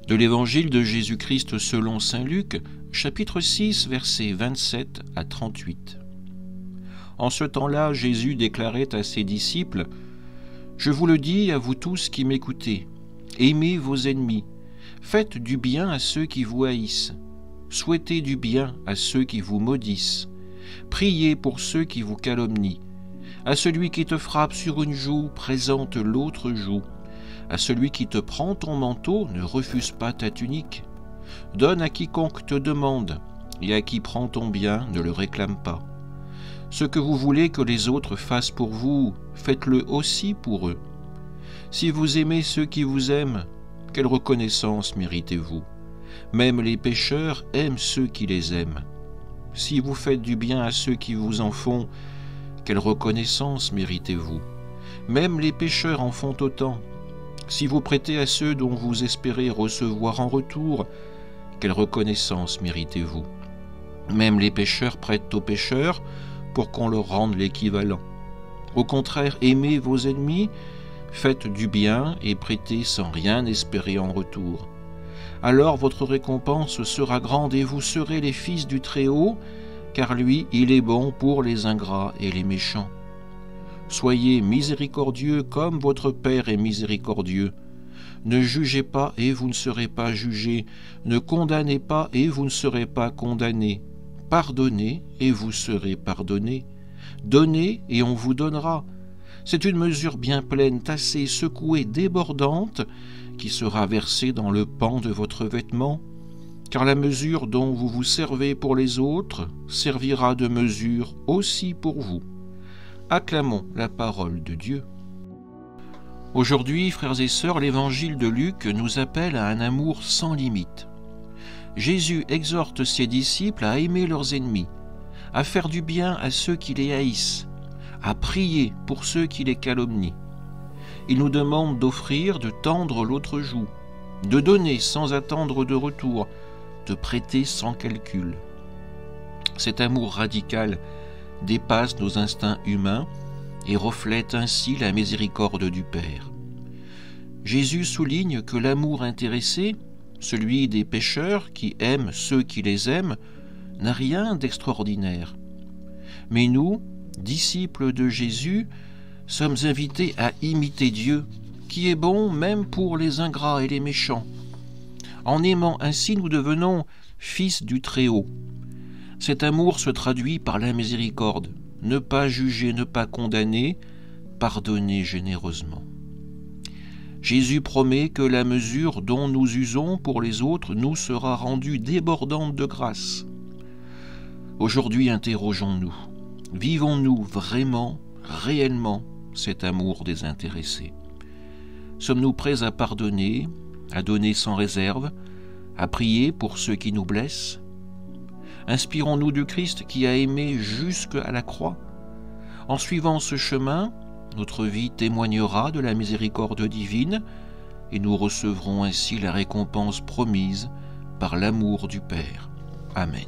De l'Évangile de Jésus-Christ selon saint Luc, chapitre 6, versets 27 à 38. En ce temps-là, Jésus déclarait à ses disciples : « Je vous le dis à vous tous qui m'écoutez, aimez vos ennemis, faites du bien à ceux qui vous haïssent, souhaitez du bien à ceux qui vous maudissent, priez pour ceux qui vous calomnient. À celui qui te frappe sur une joue, présente l'autre joue. À celui qui te prend ton manteau, ne refuse pas ta tunique. Donne à quiconque te demande, et à qui prend ton bien, ne le réclame pas. Ce que vous voulez que les autres fassent pour vous, faites-le aussi pour eux. Si vous aimez ceux qui vous aiment, quelle reconnaissance méritez-vous? Même les pécheurs aiment ceux qui les aiment. Si vous faites du bien à ceux qui vous en font, quelle reconnaissance méritez-vous? Même les pécheurs en font autant. Si vous prêtez à ceux dont vous espérez recevoir en retour, quelle reconnaissance méritez-vous? Même les pécheurs prêtent aux pécheurs pour qu'on leur rende l'équivalent. Au contraire, aimez vos ennemis, faites du bien et prêtez sans rien espérer en retour. Alors votre récompense sera grande et vous serez les fils du Très-Haut, car lui, il est bon pour les ingrats et les méchants. Soyez miséricordieux comme votre Père est miséricordieux. Ne jugez pas et vous ne serez pas jugés. Ne condamnez pas et vous ne serez pas condamnés. Pardonnez et vous serez pardonnés. Donnez et on vous donnera. C'est une mesure bien pleine, tassée, secouée, débordante, qui sera versée dans le pan de votre vêtement. Car la mesure dont vous vous servez pour les autres servira de mesure aussi pour vous. Acclamons la parole de Dieu. Aujourd'hui, frères et sœurs, l'Évangile de Luc nous appelle à un amour sans limite. Jésus exhorte ses disciples à aimer leurs ennemis, à faire du bien à ceux qui les haïssent, à prier pour ceux qui les calomnient. Il nous demande d'offrir, de tendre l'autre joue, de donner sans attendre de retour, de prêter sans calcul. Cet amour radical dépasse nos instincts humains et reflète ainsi la miséricorde du Père. Jésus souligne que l'amour intéressé, celui des pécheurs qui aiment ceux qui les aiment, n'a rien d'extraordinaire. Mais nous, disciples de Jésus, sommes invités à imiter Dieu, qui est bon même pour les ingrats et les méchants. En aimant ainsi, nous devenons fils du Très-Haut. Cet amour se traduit par la miséricorde. Ne pas juger, ne pas condamner, pardonner généreusement. Jésus promet que la mesure dont nous usons pour les autres nous sera rendue débordante de grâce. Aujourd'hui, interrogeons-nous. Vivons-nous vraiment, réellement cet amour désintéressé? Sommes-nous prêts à pardonner, à donner sans réserve, à prier pour ceux qui nous blessent? Inspirons-nous du Christ qui a aimé jusqu'à la croix. En suivant ce chemin, notre vie témoignera de la miséricorde divine et nous recevrons ainsi la récompense promise par l'amour du Père. Amen.